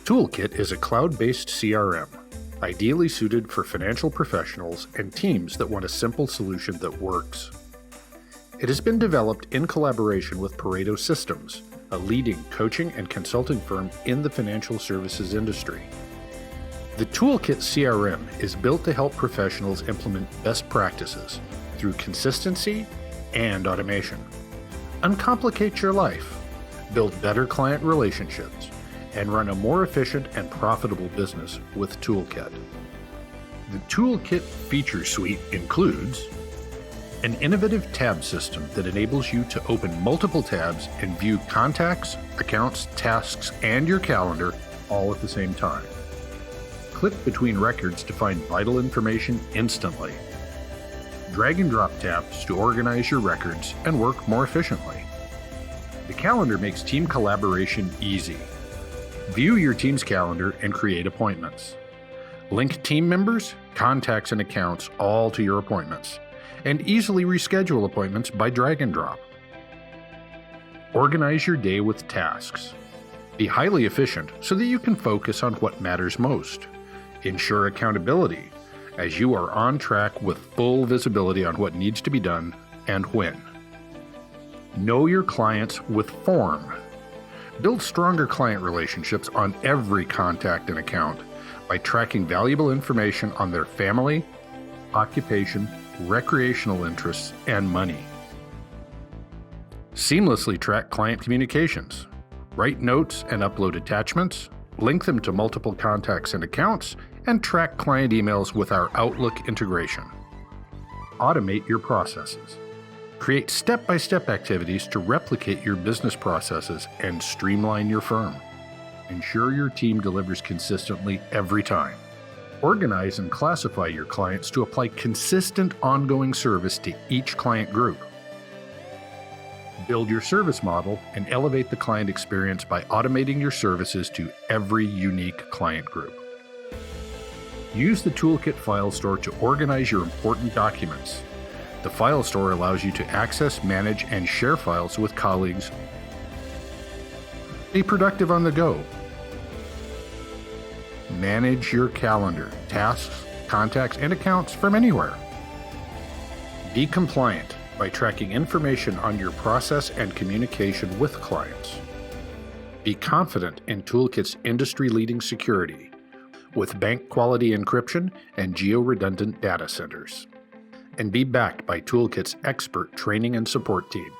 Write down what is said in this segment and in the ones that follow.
Toolkit is a cloud-based CRM, ideally suited for financial professionals and teams that want a simple solution that works. It has been developed in collaboration with Pareto Systems, a leading coaching and consulting firm in the financial services industry. The Toolkit CRM is built to help professionals implement best practices through consistency and automation. Uncomplicate your life, build better client relationships, and run a more efficient and profitable business with Toolkit. The Toolkit feature suite includes an innovative tab system that enables you to open multiple tabs and view contacts, accounts, tasks, and your calendar all at the same time. Click between records to find vital information instantly. Drag and drop tabs to organize your records and work more efficiently. The calendar makes team collaboration easy. View your team's calendar and create appointments. Link team members, contacts, and accounts all to your appointments, and easily reschedule appointments by drag and drop. Organize your day with tasks. Be highly efficient so that you can focus on what matters most. Ensure accountability, as you are on track with full visibility on what needs to be done and when. Know your clients with Form. Build stronger client relationships on every contact and account by tracking valuable information on their family, occupation, recreational interests, and money. Seamlessly track client communications. Write notes and upload attachments, link them to multiple contacts and accounts, and track client emails with our Outlook integration. Automate your processes. Create step-by-step activities to replicate your business processes and streamline your firm. Ensure your team delivers consistently every time. Organize and classify your clients to apply consistent ongoing service to each client group. Build your service model and elevate the client experience by automating your services to every unique client group. Use the Toolkit file store to organize your important documents. The file store allows you to access, manage, and share files with colleagues. Be productive on the go. Manage your calendar, tasks, contacts, and accounts from anywhere. Be compliant by tracking information on your process and communication with clients. Be confident in Toolkit's industry-leading security with bank-quality encryption and geo-redundant data centers. And be backed by Toolkit's expert training and support team.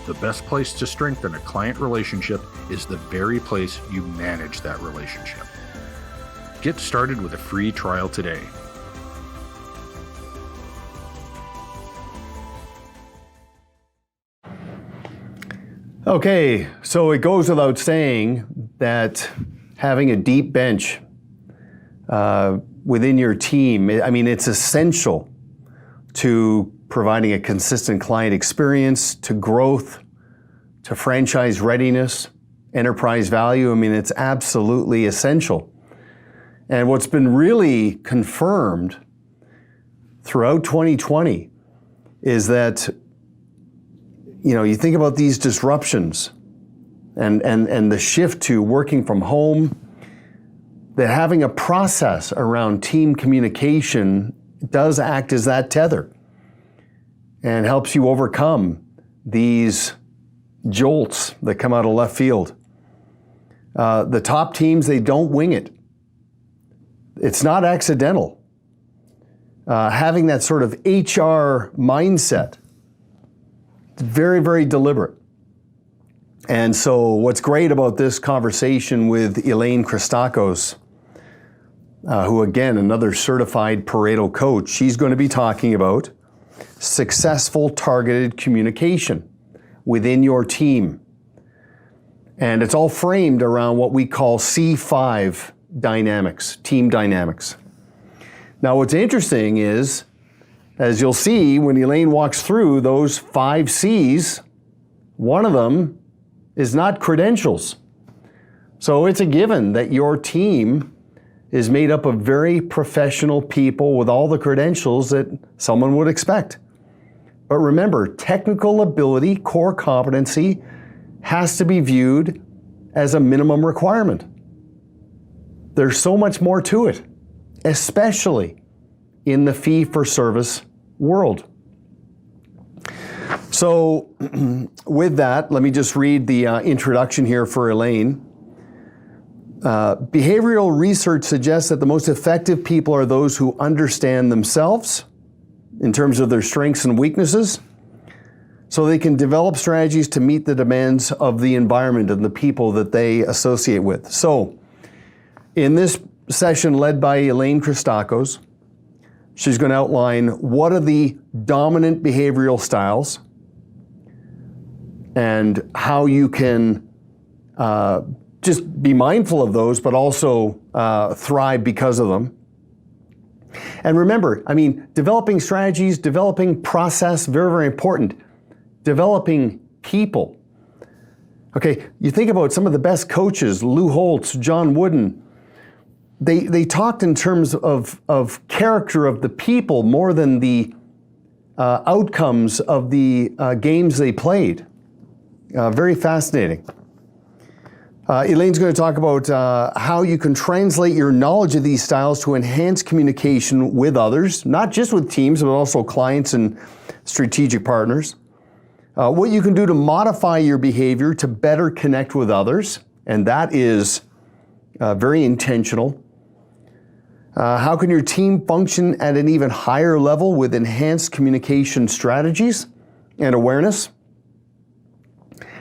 The best place to strengthen a client relationship is the very place you manage that relationship. Get started with a free trial today. Okay, so it goes without saying that having a deep bench within your team, it's essential to providing a consistent client experience, to growth, to franchise readiness, enterprise value. It's absolutely essential. And what's been really confirmed throughout 2020 is that, you think about these disruptions and the shift to working from home, that having a process around team communication does act as that tether and helps you overcome these jolts that come out of left field. The top teams, they don't wing it. It's not accidental. Having that sort of HR mindset, it's very, very deliberate. And so what's great about this conversation with Elaine Christakos, who again, another certified Pareto coach, she's going to be talking about successful targeted communication within your team. And it's all framed around what we call C5 dynamics, team dynamics. Now, what's interesting is, as you'll see when Elaine walks through those 5 C's, one of them is not credentials. So it's a given that your team is made up of very professional people with all the credentials that someone would expect. But remember, technical ability, core competency, has to be viewed as a minimum requirement. There's so much more to it, especially in the fee-for-service world. So with that, let me just read the introduction here for Elaine. Behavioral research suggests that the most effective people are those who understand themselves in terms of their strengths and weaknesses, so they can develop strategies to meet the demands of the environment and the people that they associate with. So in this session led by Elaine Christakos, she's going to outline what are the dominant behavioral styles and how you can just be mindful of those, but also thrive because of them. And remember, I mean, developing strategies, developing process, very, very important. Developing people. Okay, you think about some of the best coaches, Lou Holtz, John Wooden, they talked in terms of character of the people more than the outcomes of the games they played. Very fascinating. Elaine's going to talk about how you can translate your knowledge of these styles to enhance communication with others, not just with teams, but also clients and strategic partners. What you can do to modify your behavior to better connect with others, and that is very intentional. How can your team function at an even higher level with enhanced communication strategies and awareness?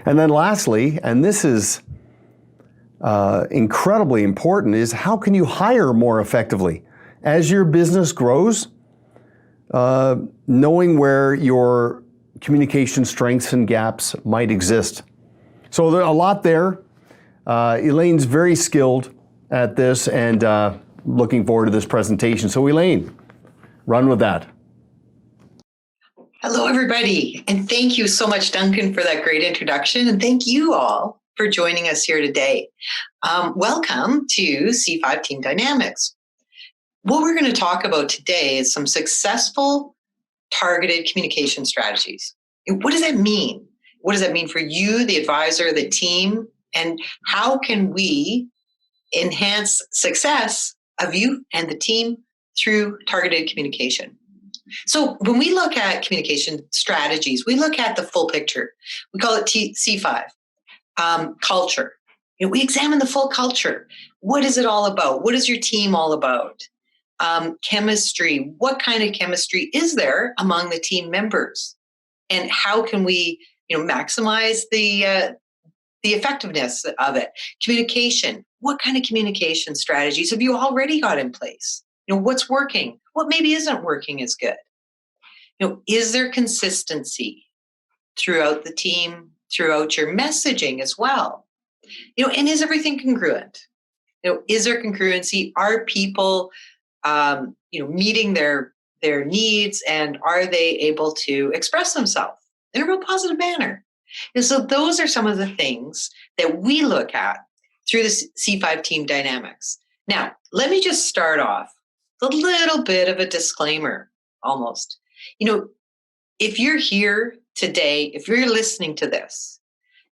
And then lastly, and this is incredibly important, is how can you hire more effectively? As your business grows, knowing where your communication strengths and gaps might exist. So there's a lot there. Elaine's very skilled at this and looking forward to this presentation. So Elaine, run with that. Hello, everybody. And thank you so much, Duncan, for that great introduction. And thank you all for joining us here today. Welcome to C5 Team Dynamics. What we're going to talk about today is some successful targeted communication strategies. And what does that mean? What does that mean for you, the advisor, the team? And how can we enhance success of you and the team through targeted communication? So when we look at communication strategies, we look at the full picture. We call it C5, culture. We examine the full culture. What is it all about? What is your team all about? Chemistry. What kind of chemistry is there among the team members? And how can we, maximize the effectiveness of it? Communication. What kind of communication strategies have you already got in place? What's working? What maybe isn't working as good? Is there consistency throughout the team, throughout your messaging as well? And is everything congruent? Is there congruency? Are people, meeting their needs, and are they able to express themselves in a real positive manner? And so those are some of the things that we look at through the C5 Team Dynamics. Now, let me just start off with a little bit of a disclaimer, almost. If you're here today, if you're listening to this,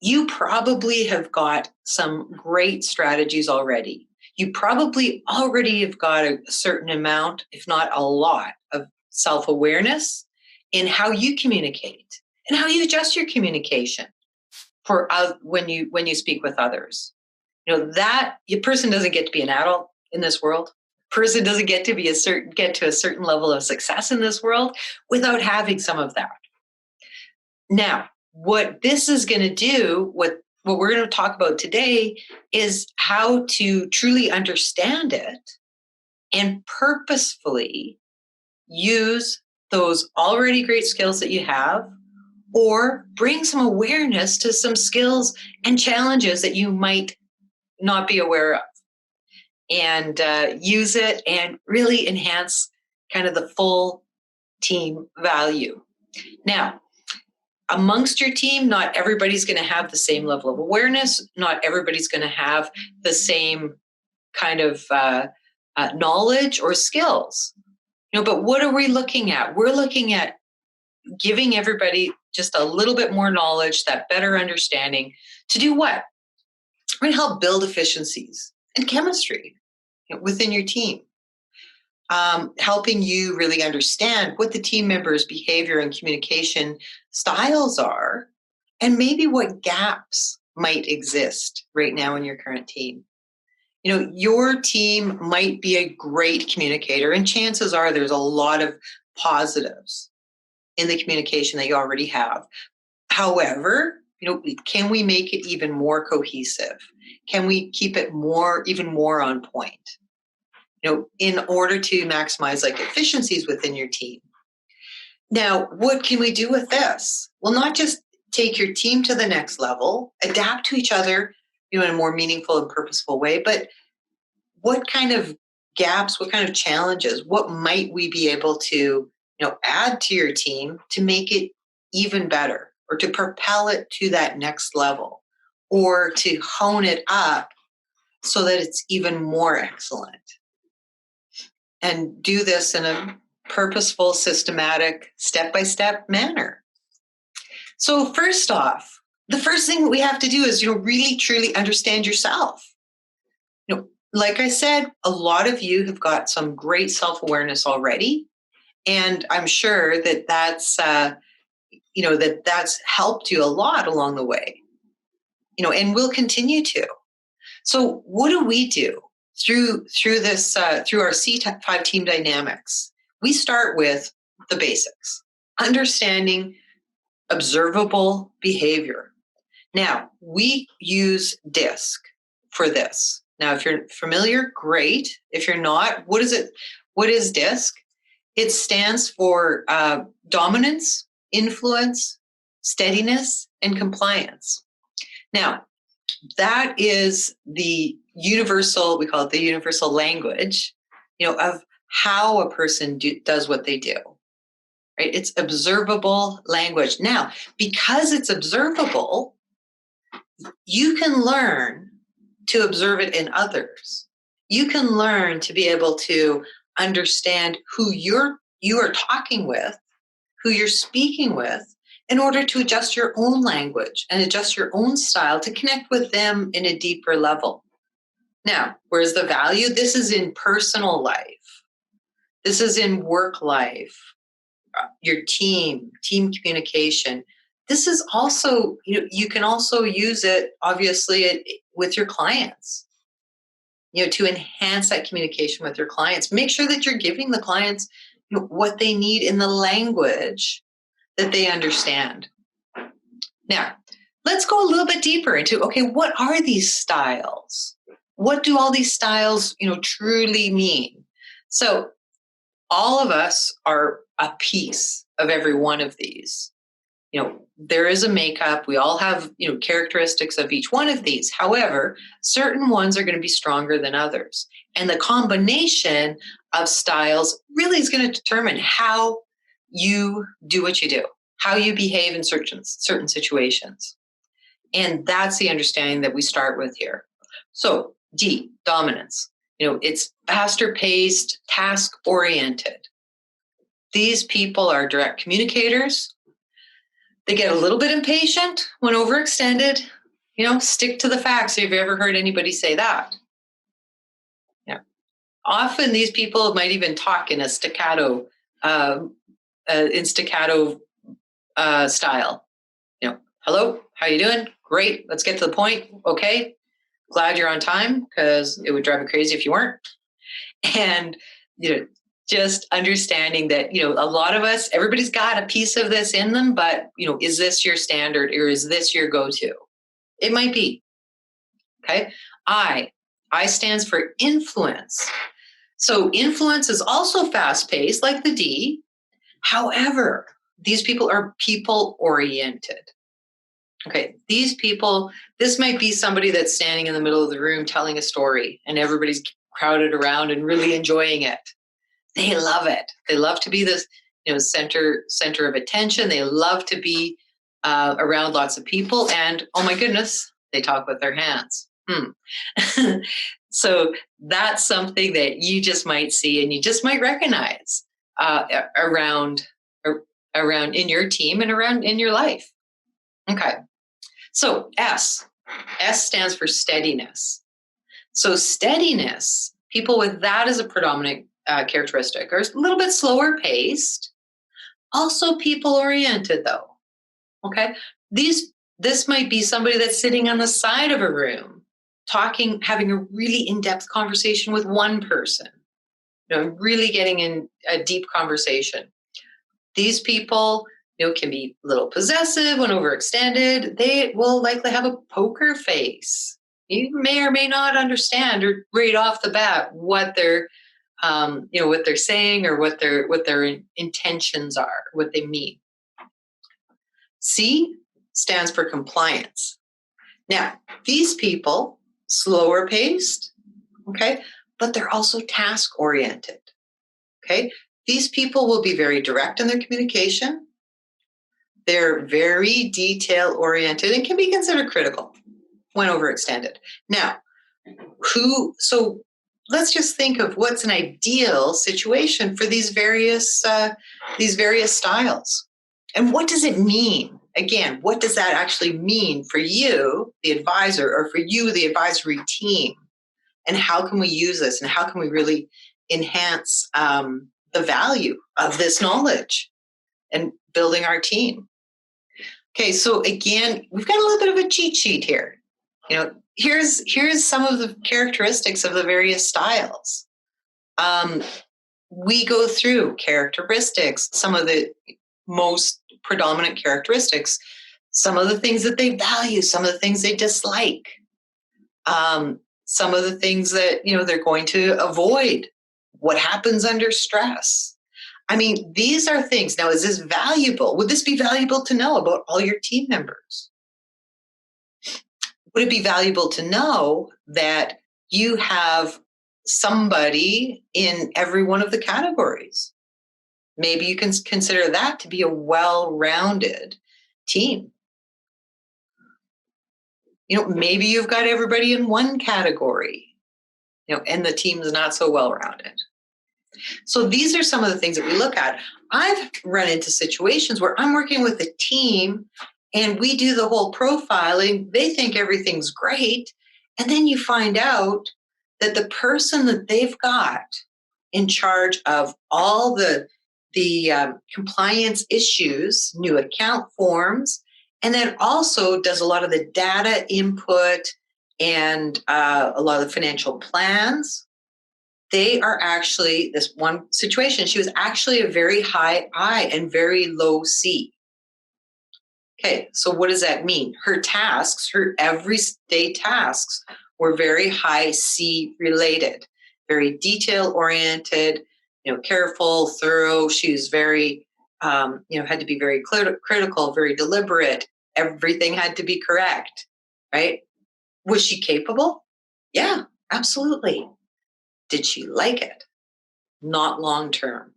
you probably have got some great strategies already. You probably already have got a certain amount, if not a lot, of self-awareness in how you communicate and how you adjust your communication for when you speak with others. That your person doesn't get to be an adult in this world. Person doesn't get to get to a certain level of success in this world without having some of that. Now, what this is going to do, what we're going to talk about today, is how to truly understand it and purposefully use those already great skills that you have, or bring some awareness to some skills and challenges that you might not be aware of, and use it and really enhance kind of the full team value. Now, amongst your team, not everybody's going to have the same level of awareness. Not everybody's going to have the same kind of knowledge or skills. But what are we looking at? We're looking at giving everybody just a little bit more knowledge, that better understanding to do what? We're going to help build efficiencies and chemistry within your team. Helping you really understand what the team members' behavior and communication styles are, and maybe what gaps might exist right now in your current team. Your team might be a great communicator, and chances are there's a lot of positives in the communication that you already have. However, can we make it even more cohesive? Can we keep it even more on point? In order to maximize efficiencies within your team. Now, what can we do with this? Well, not just take your team to the next level, adapt to each other, in a more meaningful and purposeful way, but what kind of gaps, what kind of challenges, what might we be able to, add to your team to make it even better, or to propel it to that next level, or to hone it up so that it's even more excellent? And do this in a purposeful, systematic, step-by-step manner. So first off, the first thing we have to do is, really truly understand yourself. Like I said, a lot of you have got some great self-awareness already. And I'm sure that that's helped you a lot along the way, and will continue to. So what do we do through our C5 team dynamics? We start with the basics, understanding observable behavior. Now, we use DISC for this. Now, if you're familiar, great. If you're not, what is it? What is DISC? It stands for dominance, influence, steadiness, and compliance. Now, that is the universal, we call it the universal language, of how a person does what they do, right? It's observable language. Now, because it's observable, you can learn to observe it in others. You can learn to be able to understand who you are talking with, who you're speaking with, in order to adjust your own language and adjust your own style to connect with them in a deeper level. Now, where's the value? This is in personal life. This is in work life, your team communication. This is also, you can also use it, obviously, with your clients, to enhance that communication with your clients. Make sure that you're giving the clients what they need in the language that they understand. Now, let's go a little bit deeper into, okay, what are these styles? What do all these styles, truly mean? So all of us are a piece of every one of these. There is a makeup. We all have, characteristics of each one of these. However, certain ones are going to be stronger than others. And the combination of styles really is going to determine how you do what you do, how you behave in certain situations. And that's the understanding that we start with here. So D, dominance. It's faster paced, task oriented. These people are direct communicators. They get a little bit impatient when overextended. Stick to the facts. Have you ever heard anybody say that? Yeah. Often these people might even talk in a staccato, style. Hello, how you doing? Great. Let's get to the point. Okay. Glad you're on time, because it would drive me crazy if you weren't. And, just understanding that, a lot of us, everybody's got a piece of this in them, but, is this your standard, or is this your go-to? It might be. Okay. I stands for influence. So influence is also fast-paced, like the D. However, these people are people-oriented. Okay, these people, this might be somebody that's standing in the middle of the room telling a story, and everybody's crowded around and really enjoying it. They love it. They love to be this, center of attention. They love to be around lots of people, and oh my goodness, they talk with their hands. So that's something that you just might see, and you just might recognize around in your team and around in your life. Okay. So S, S stands for steadiness. So steadiness, people with that as a predominant characteristic are a little bit slower paced, also people-oriented though, okay? This might be somebody that's sitting on the side of a room, talking, having a really in-depth conversation with one person, really getting in a deep conversation. These people, can be a little possessive when overextended. They will likely have a poker face. You may or may not understand or right off the bat what they're, what they're saying or what their intentions are, what they mean. C stands for compliance. Now, these people, slower paced, okay, but they're also task oriented. Okay, these people will be very direct in their communication. They're very detail oriented and can be considered critical when overextended. Now, so let's just think of what's an ideal situation for these various styles. And what does it mean? Again, what does that actually mean for you, the advisor, or for you, the advisory team? And how can we use this? And how can we really enhance the value of this knowledge and building our team? Okay, so again, we've got a little bit of a cheat sheet here. Here's some of the characteristics of the various styles. We go through characteristics, some of the most predominant characteristics, some of the things that they value, some of the things they dislike, some of the things that they're going to avoid, what happens under stress. I mean, these are things. Now, is this valuable? Would this be valuable to know about all your team members? Would it be valuable to know that you have somebody in every one of the categories? Maybe you can consider that to be a well-rounded team. Maybe you've got everybody in one category, and the team is not so well-rounded. So these are some of the things that we look at. I've run into situations where I'm working with a team and we do the whole profiling. They think everything's great. And then you find out that the person that they've got in charge of all the compliance issues, new account forms, and then also does a lot of the data input and a lot of the financial plans. They are actually, this one situation, she was actually a very high I and very low C. Okay, so what does that mean? Her tasks, her everyday tasks were very high C related, very detail oriented, careful, thorough. She was very, had to be very critical, very deliberate. Everything had to be correct, right? Was she capable? Yeah, absolutely. Did she like it? Not long term.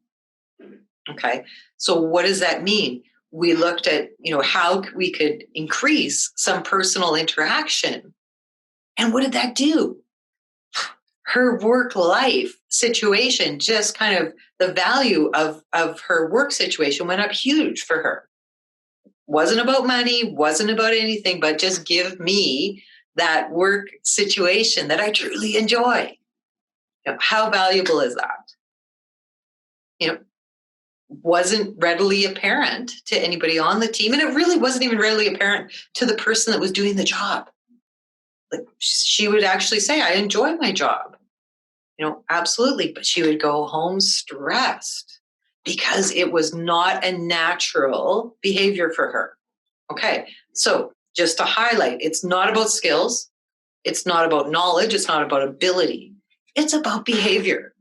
Okay, so what does that mean? We looked at, how we could increase some personal interaction. And what did that do? Her work-life situation, just kind of the value of her work situation went up huge for her. Wasn't about money, wasn't about anything, but just give me that work situation that I truly enjoy. How valuable is that? Wasn't readily apparent to anybody on the team. And it really wasn't even readily apparent to the person that was doing the job. Like, she would actually say, I enjoy my job. Absolutely. But she would go home stressed because it was not a natural behavior for her. Okay. So just to highlight, it's not about skills. It's not about knowledge. It's not about ability. It's about behavior.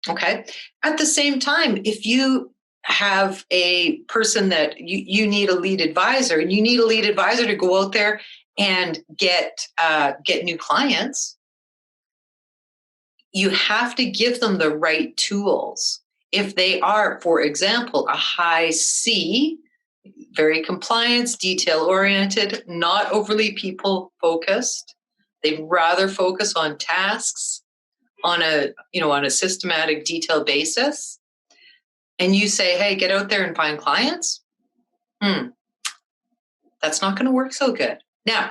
Okay. At the same time, if you have a person that you need a lead advisor, and you need a lead advisor to go out there and get new clients, you have to give them the right tools. If they are, for example, a high C, very compliance, detail-oriented, not overly people-focused, they'd rather focus on tasks on a systematic, detailed basis, and you say, hey, get out there and find clients, that's not going to work so good. Now,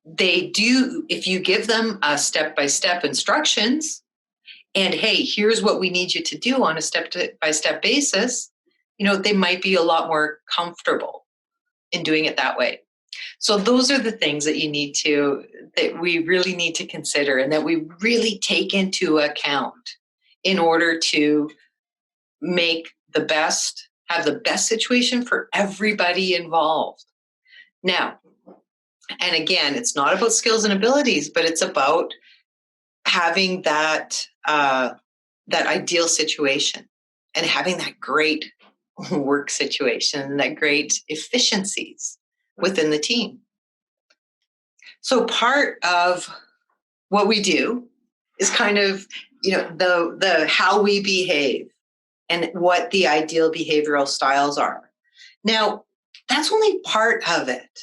they do, if you give them a step-by-step instructions and, hey, here's what we need you to do on a step-by-step basis, they might be a lot more comfortable in doing it that way. So those are the things that that we really need to consider and that we really take into account in order to have the best situation for everybody involved. Now, and again, it's not about skills and abilities, but it's about having that ideal situation and having that great work situation and that great efficiencies within the team. So part of what we do is kind of, the how we behave and what the ideal behavioral styles are. Now, that's only part of it.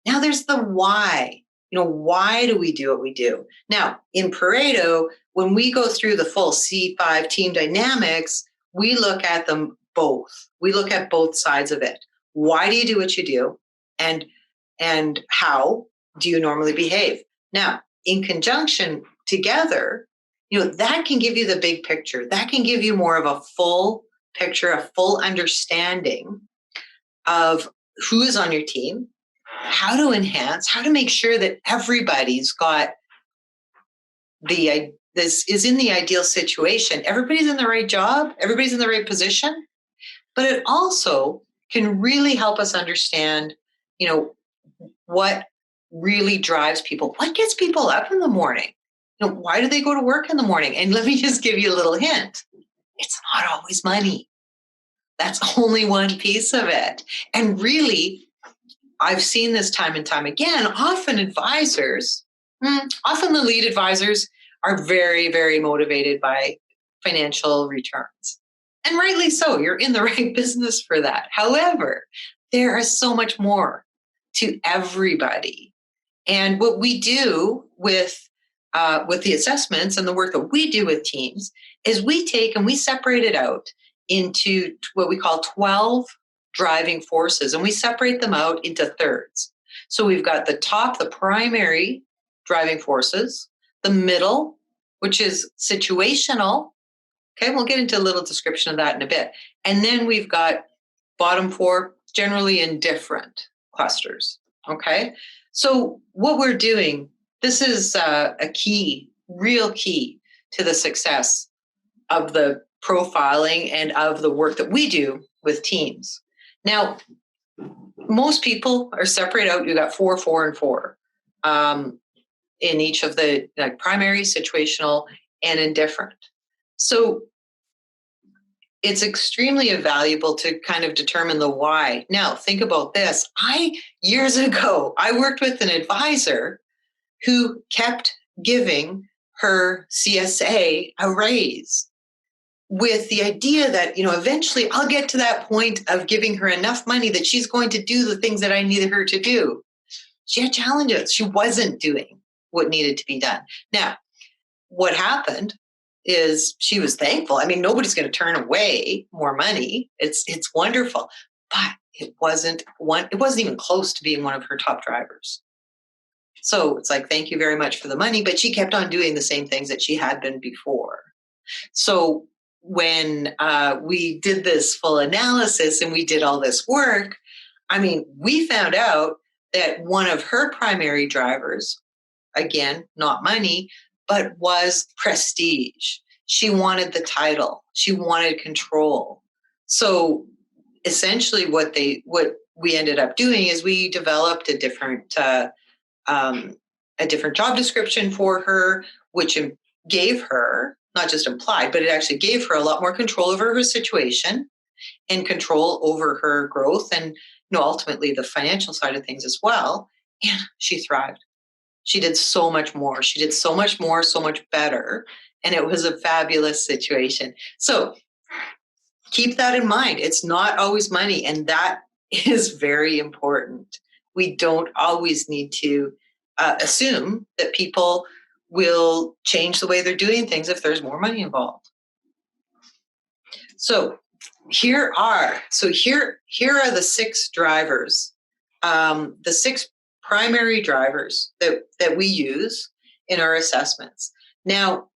Now there's the why. Why do we do what we do? Now, in Pareto, when we go through the full C5 team dynamics, we look at them both. We look at both sides of it. Why do you do what you do? And how do you normally behave? Now, in conjunction together, that can give you the big picture. That can give you more of a full picture, a full understanding of who is on your team, how to enhance, how to make sure that everybody's got this is in the ideal situation. Everybody's in the right job, everybody's in the right position, but it also can really help us understand, what really drives people. What gets people up in the morning? Why do they go to work in the morning? And let me just give you a little hint. It's not always money. That's only one piece of it. And really, I've seen this time and time again. Often the lead advisors are very, very motivated by financial returns. And rightly so. You're in the right business for that. However, there is so much more to everybody. And what we do with the assessments and the work that we do with teams is we take and we separate it out into what we call 12 driving forces, and we separate them out into thirds. So we've got the top, the primary driving forces, the middle, which is situational. Okay, we'll get into a little description of that in a bit. And then we've got bottom 4, generally in different clusters. Okay, so what we're doing, this is a real key to the success of the profiling and of the work that we do with teams. Now, most people are separated out. You got 4, 4, and 4 in each of the primary, situational, and indifferent. So it's extremely valuable to kind of determine the why. Now, think about this. Years ago, I worked with an advisor who kept giving her CSA a raise with the idea that, eventually I'll get to that point of giving her enough money that she's going to do the things that I needed her to do. She had challenges. She wasn't doing what needed to be done. Now, what happened is she was thankful. I mean, nobody's going to turn away more money. It's wonderful, but it wasn't even close to being one of her top drivers. So it's like, thank you very much for the money, but she kept on doing the same things that she had been before. So when we did this full analysis and we did all this work, we found out that one of her primary drivers, again, not money, but was prestige. She wanted the title. She wanted control. So essentially what we ended up doing is we developed a different job description for her, which gave her, not just implied, but it actually gave her a lot more control over her situation and control over her growth and ultimately the financial side of things as well. And she thrived. She did so much more. She did so much more, so much better. And it was a fabulous situation. So keep that in mind. It's not always money. And that is very important. We don't always need to assume that people will change the way they're doing things if there's more money involved. So here are the 6 drivers the 6 primary drivers that we use in our assessments. Now,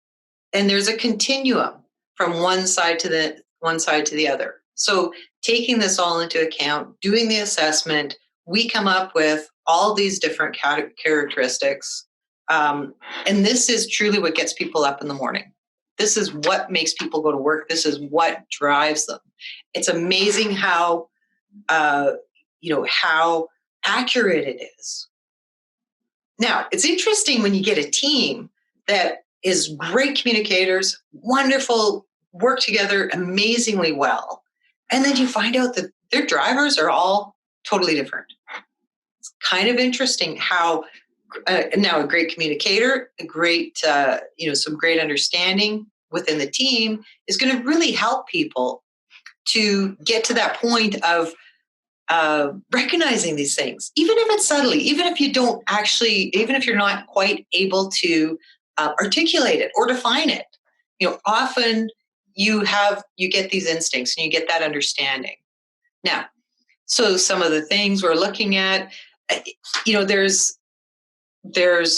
and there's a continuum from one side to the other. So taking this all into account, doing the assessment, we come up with all these different characteristics. And this is truly what gets people up in the morning. This is what makes people go to work. This is what drives them. It's amazing how accurate it is. Now, it's interesting when you get a team that is great communicators, wonderful, work together amazingly well, and then you find out that their drivers are all totally different. It's kind of interesting how now a great communicator, a great, some great understanding within the team is going to really help people to get to that point of recognizing these things, even if it's subtly, even if you're not quite able to articulate it or define it. Often you get these instincts and you get that understanding. Now, so some of the things we're looking at, there's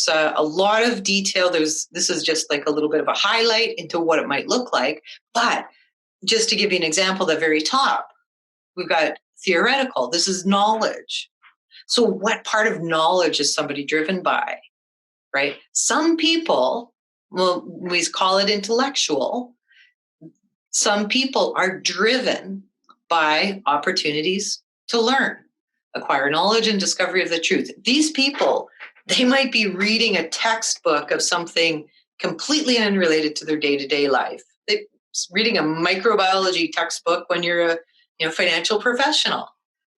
a lot of detail. This is just like a little bit of a highlight into what it might look like. But just to give you an example, the very top, we've got theoretical. This is knowledge. So what part of knowledge is somebody driven by, right? Some people, well, we call it intellectual. Some people are driven by opportunities to learn, acquire knowledge and discovery of the truth. These people, they might be reading a textbook of something completely unrelated to their day-to-day life. They're reading a microbiology textbook when you're a financial professional.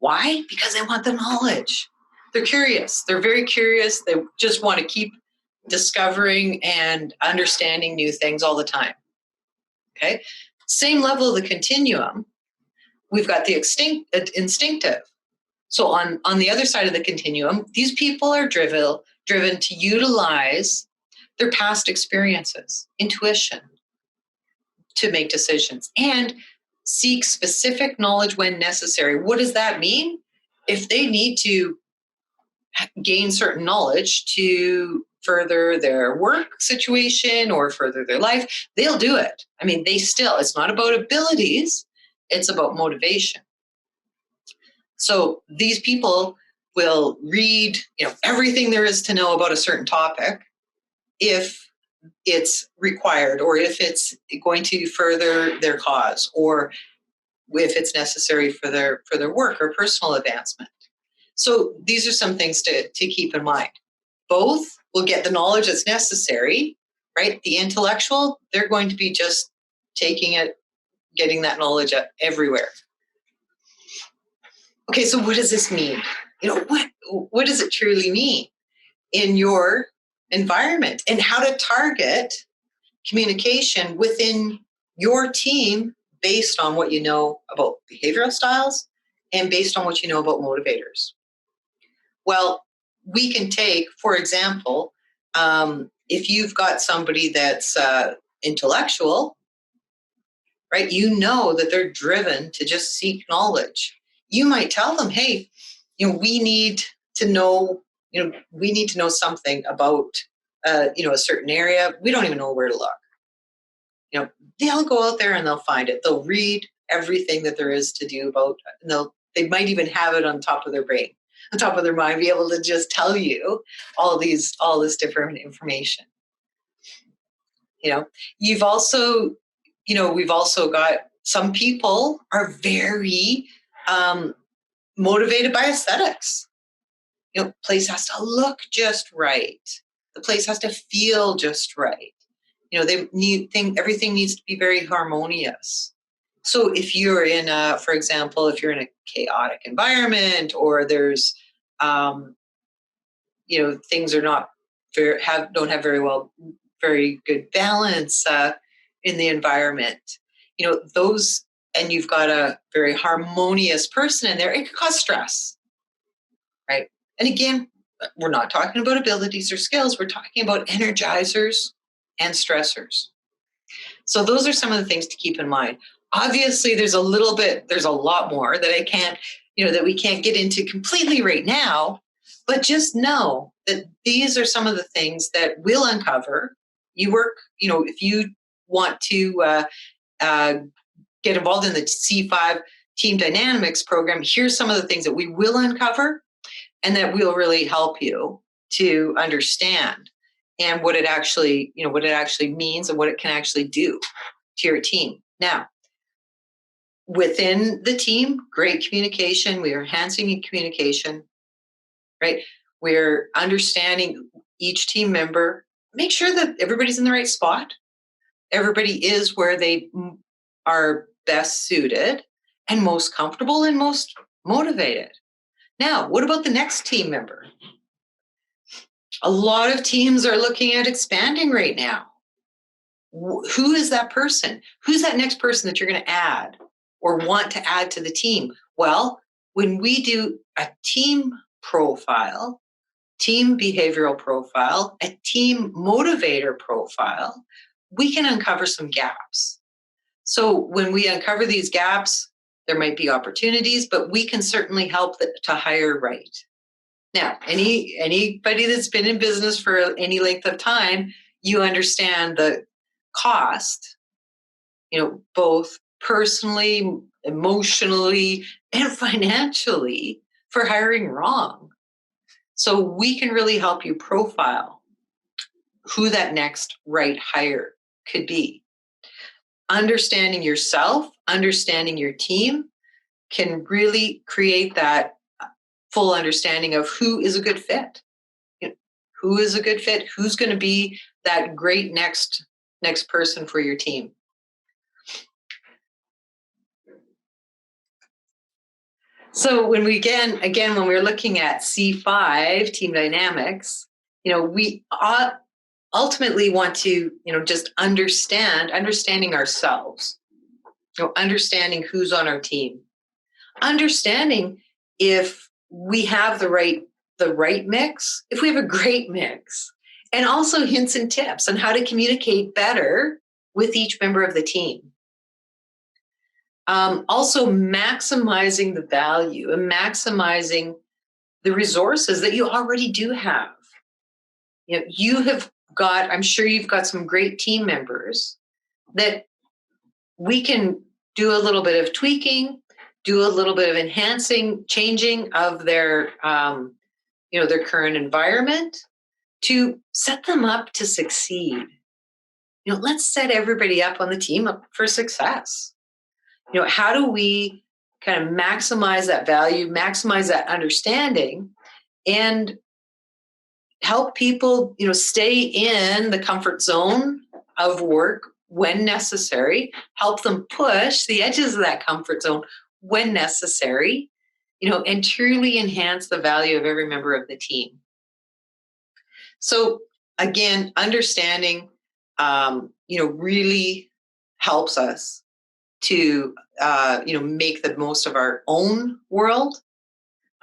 Why? Because they want the knowledge. They're curious. They're very curious. They just want to keep discovering and understanding new things all the time. Okay. Same level of the continuum. We've got the instinctive. So on the other side of the continuum, these people are driven to utilize their past experiences, intuition, to make decisions and seek specific knowledge when necessary. What does that mean? If they need to gain certain knowledge to further their work situation or further their life, they'll do it. I mean, it's not about abilities, it's about motivation. So these people will read, everything there is to know about a certain topic if it's required or if it's going to further their cause or if it's necessary for their work or personal advancement. So these are some things to keep in mind. Both will get the knowledge that's necessary, right? The intellectual, they're going to be just taking it, getting that knowledge everywhere. Okay, so what does this mean? What does it truly mean in your environment and how to target communication within your team based on what you know about behavioral styles and based on what you know about motivators? Well, we can take, for example, if you've got somebody that's intellectual, right? That they're driven to just seek knowledge. You might tell them, hey, we need to know something about, a certain area. We don't even know where to look. They'll go out there and they'll find it. They'll read everything that there is to do about, and they might even have it on top of their brain, on top of their mind, be able to just tell you all this different information. We've also got some people are very motivated by aesthetics. Place has to look just right. The place has to feel just right. Everything needs to be very harmonious. So if you're for example, if you're in a chaotic environment or there's, things are not don't have very good balance in the environment, and you've got a very harmonious person in there, it could cause stress, right? And again, we're not talking about abilities or skills. We're talking about energizers and stressors. So those are some of the things to keep in mind. Obviously, there's a lot more that I can't, that we can't get into completely right now, but just know that these are some of the things that we'll uncover. You work, if you want to get involved in the C5 Team Dynamics program, here's some of the things that we will uncover and that will really help you to understand and what it actually means and what it can actually do to your team. Now, within the team, great communication. We are enhancing communication, right? We're understanding each team member. Make sure that everybody's in the right spot. Everybody is where they are best suited and most comfortable and most motivated. Now, what about the next team member? A lot of teams are looking at expanding right now. Who is that person? Who's that next person that you're going to add or want to add to the team? Well, when we do a team profile, team behavioral profile, a team motivator profile, we can uncover some gaps. So when we uncover these gaps, there might be opportunities, but we can certainly help to hire right. Now, anybody that's been in business for any length of time, you understand the cost, both personally, emotionally, and financially for hiring wrong. So we can really help you profile who that next right hire could be. Understanding yourself, understanding your team can really create that full understanding of who is a good fit. Who is a good fit? Who's going to be that great next person for your team? So when we when we're looking at C5 team dynamics, we ultimately want to, just understanding ourselves, understanding who's on our team, understanding if we have the right mix, if we have a great mix, and also hints and tips on how to communicate better with each member of the team. Also maximizing the value and maximizing the resources that you already do have. I'm sure you've got some great team members that we can do a little bit of tweaking, do a little bit of enhancing, changing of their, their current environment to set them up to succeed. Let's set everybody up on the team up for success. How do we kind of maximize that value, maximize that understanding, and help people, stay in the comfort zone of work when necessary, help them push the edges of that comfort zone when necessary, and truly enhance the value of every member of the team. So again, understanding, really helps us to, make the most of our own world,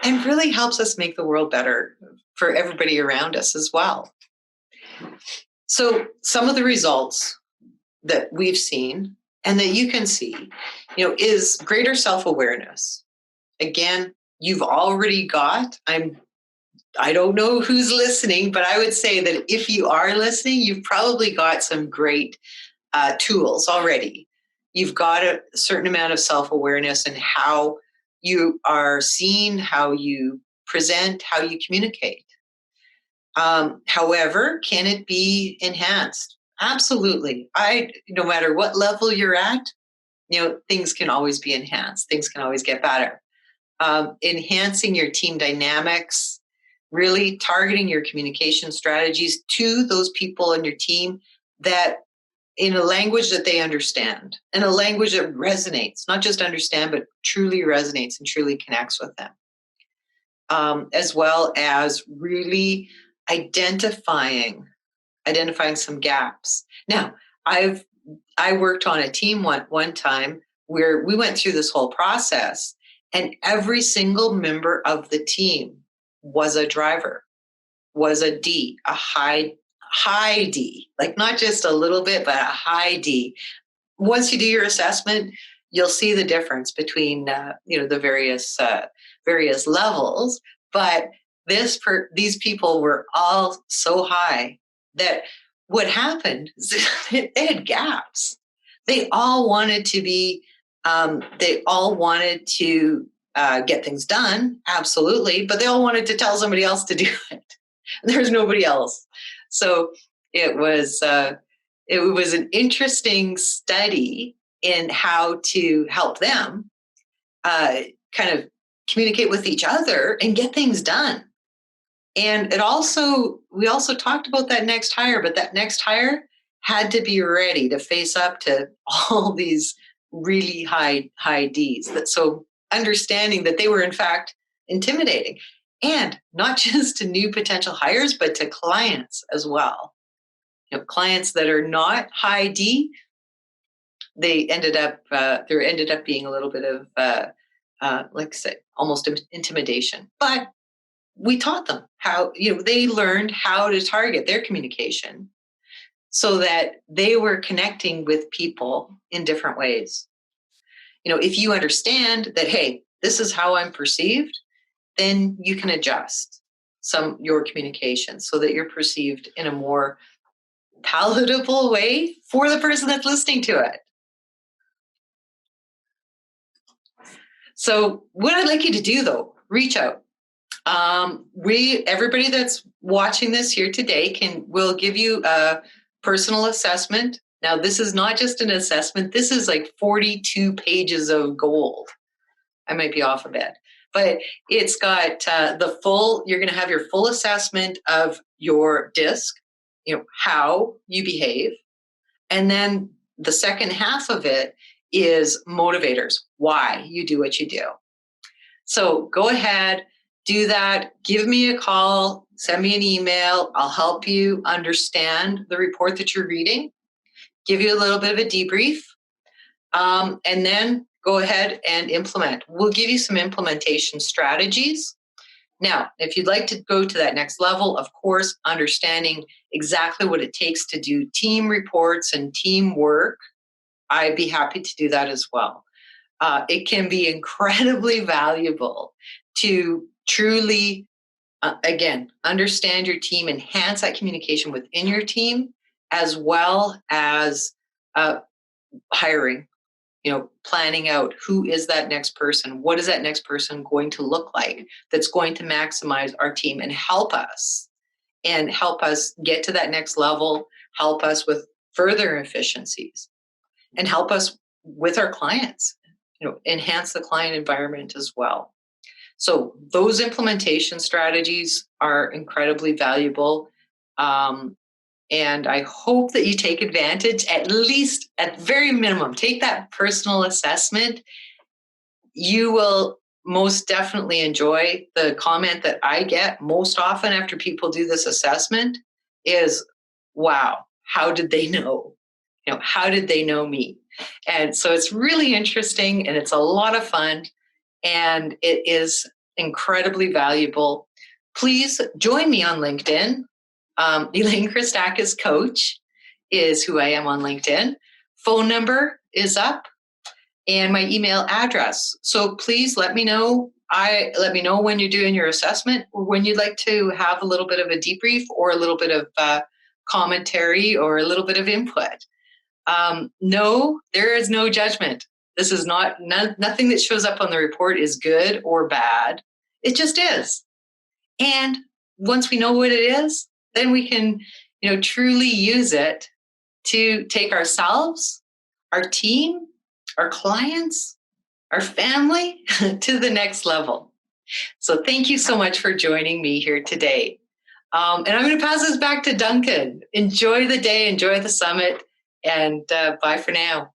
and really helps us make the world better for everybody around us as well. So some of the results that we've seen and that you can see, is greater self-awareness. Again, you've already got, I don't know who's listening, but I would say that if you are listening, you've probably got some great tools already. You've got a certain amount of self-awareness and how you are seen, how you present, how you communicate. However, can it be enhanced? Absolutely. No matter what level you're at, things can always be enhanced. Things can always get better. Enhancing your team dynamics, really targeting your communication strategies to those people on your team that in a language that they understand, and a language that resonates, not just understand, but truly resonates and truly connects with them. As well as really identifying some gaps. Now, I worked on a team one time where we went through this whole process, and every single member of the team was a driver, was a D, a high D, like not just a little bit, but a high D. Once you do your assessment, you'll see the difference between the various levels. But these people were all so high that what happened is they had gaps. They all wanted to be. They all wanted to get things done, absolutely, but they all wanted to tell somebody else to do it. There's nobody else. So it was an interesting study in how to help them kind of communicate with each other and get things done. And we also talked about that next hire, but that next hire had to be ready to face up to all these really high Ds. So understanding that they were in fact intimidating, and not just to new potential hires, but to clients as well. Clients that are not high D, there ended up being a little bit of like I say, almost intimidation. But we taught them how, they learned how to target their communication so that they were connecting with people in different ways. If you understand that, hey, this is how I'm perceived, then you can adjust your communication so that you're perceived in a more palatable way for the person that's listening to it. So what I'd like you to do, though, reach out. Everybody that's watching this here today will give you a personal assessment. Now, this is not just an assessment. This is like 42 pages of gold. I might be off a bit, but it's got you're going to have your full assessment of your DISC, how you behave. And then the second half of it is motivators, why you do what you do. So go ahead, do that. Give me a call, send me an email. I'll help you understand the report that you're reading, give you a little bit of a debrief, and then go ahead and implement. We'll give you some implementation strategies. Now, if you'd like to go to that next level, of course, understanding exactly what it takes to do team reports and teamwork, I'd be happy to do that as well. It can be incredibly valuable to truly, again, understand your team, enhance that communication within your team, as well as hiring, planning out who is that next person, what is that next person going to look like that's going to maximize our team and help us get to that next level, help us with further efficiencies, and help us with our clients, enhance the client environment as well. So those implementation strategies are incredibly valuable. And I hope that you take advantage, at least at very minimum, take that personal assessment. You will most definitely enjoy the comment that I get most often after people do this assessment is, wow, how did they know? How did they know me? And so it's really interesting, and it's a lot of fun, and it is incredibly valuable. Please join me on LinkedIn. Elaine Christakos Coach is who I am on LinkedIn. Phone number is up, and my email address. So please let me know. Let me know when you're doing your assessment, or when you'd like to have a little bit of a debrief, or a little bit of commentary, or a little bit of input. No, there is no judgment. This is nothing that shows up on the report is good or bad. It just is. And once we know what it is, then we can, truly use it to take ourselves, our team, our clients, our family to the next level. So thank you so much for joining me here today. And I'm going to pass this back to Duncan. Enjoy the day, enjoy the summit, and bye for now.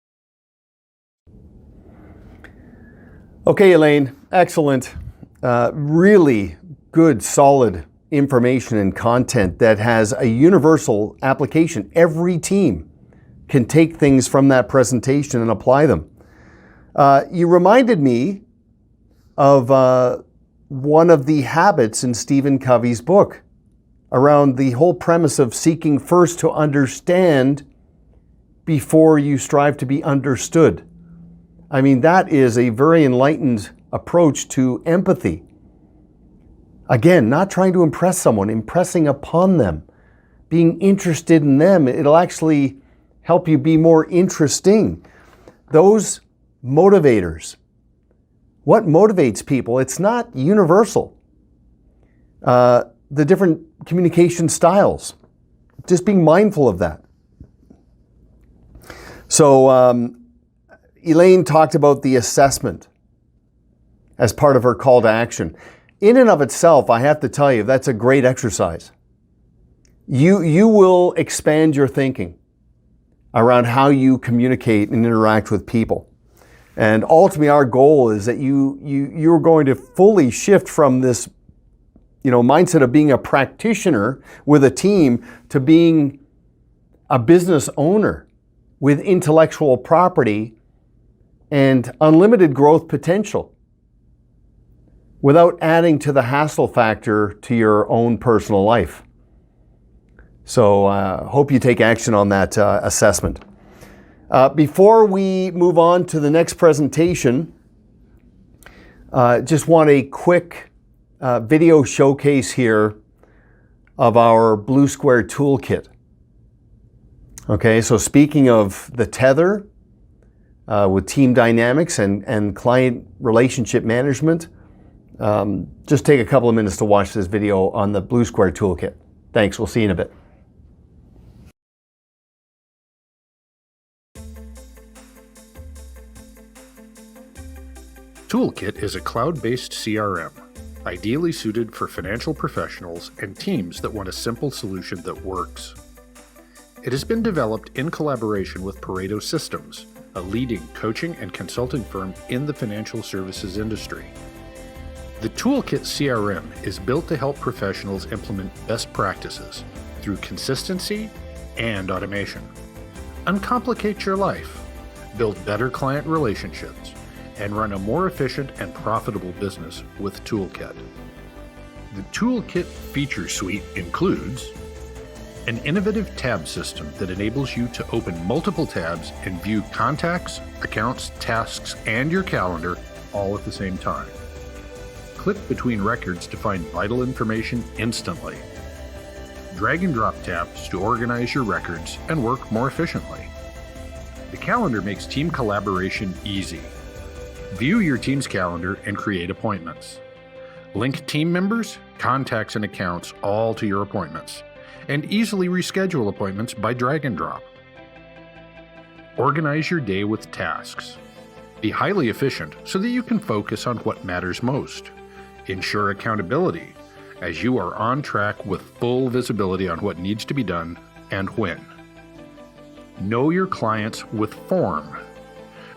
Okay, Elaine, excellent. Really good, solid information and content that has a universal application. Every team can take things from that presentation and apply them. You reminded me of one of the habits in Stephen Covey's book around the whole premise of seeking first to understand before you strive to be understood. I mean, that is a very enlightened approach to empathy. Again, not trying to impress someone, impressing upon them, being interested in them. It'll actually help you be more interesting. Those motivators. What motivates people? It's not universal. The different communication styles. Just being mindful of that. So Elaine talked about the assessment as part of her call to action. In and of itself, I have to tell you, that's a great exercise. You will expand your thinking around how you communicate and interact with people. And ultimately, our goal is that you're going to fully shift from this, mindset of being a practitioner with a team to being a business owner with intellectual property and unlimited growth potential without adding to the hassle factor to your own personal life. So hope you take action on that assessment. Before we move on to the next presentation, just want a quick video showcase here of our Blue Square Toolkit. Okay, so speaking of the tether with team dynamics and client relationship management, just take a couple of minutes to watch this video on the Blue Square Toolkit. Thanks, we'll see you in a bit. Toolkit is a cloud-based CRM, ideally suited for financial professionals and teams that want a simple solution that works. It has been developed in collaboration with Pareto Systems, a leading coaching and consulting firm in the financial services industry. The Toolkit CRM is built to help professionals implement best practices through consistency and automation. Uncomplicate your life, build better client relationships, and run a more efficient and profitable business with Toolkit. The Toolkit feature suite includes an innovative tab system that enables you to open multiple tabs and view contacts, accounts, tasks, and your calendar all at the same time. Click between records to find vital information instantly. Drag and drop tabs to organize your records and work more efficiently. The calendar makes team collaboration easy. View your team's calendar and create appointments. Link team members, contacts, and accounts all to your appointments, and easily reschedule appointments by drag and drop. Organize your day with tasks. Be highly efficient so that you can focus on what matters most. Ensure accountability, as you are on track with full visibility on what needs to be done and when. Know your clients with form.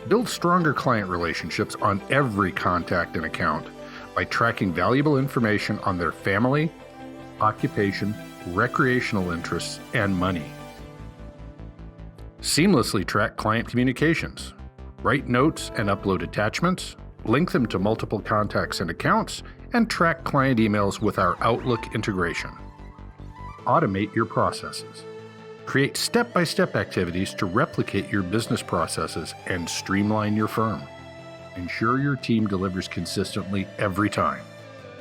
Build stronger client relationships on every contact and account by tracking valuable information on their family, occupation, recreational interests, and money. Seamlessly track client communications. Write notes and upload attachments, link them to multiple contacts and accounts, and track client emails with our Outlook integration. Automate your processes. Create step-by-step activities to replicate your business processes and streamline your firm. Ensure your team delivers consistently every time.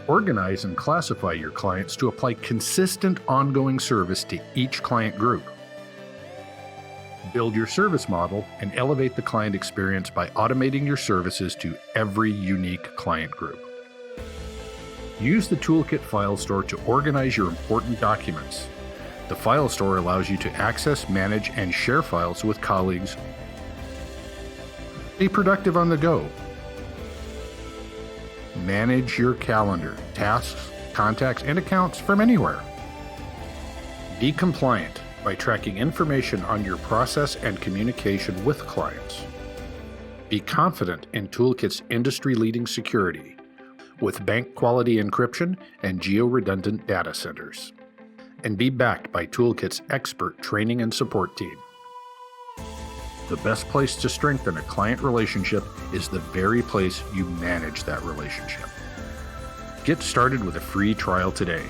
Organize and classify your clients to apply consistent ongoing service to each client group. Build your service model and elevate the client experience by automating your services to every unique client group. Use the Toolkit file store to organize your important documents. The file store allows you to access, manage, and share files with colleagues. Be productive on the go. Manage your calendar, tasks, contacts, and accounts from anywhere. Be compliant by tracking information on your process and communication with clients. Be confident in Toolkit's industry-leading security with bank-quality encryption and geo-redundant data centers. And be backed by Toolkit's expert training and support team. The best place to strengthen a client relationship is the very place you manage that relationship. Get started with a free trial today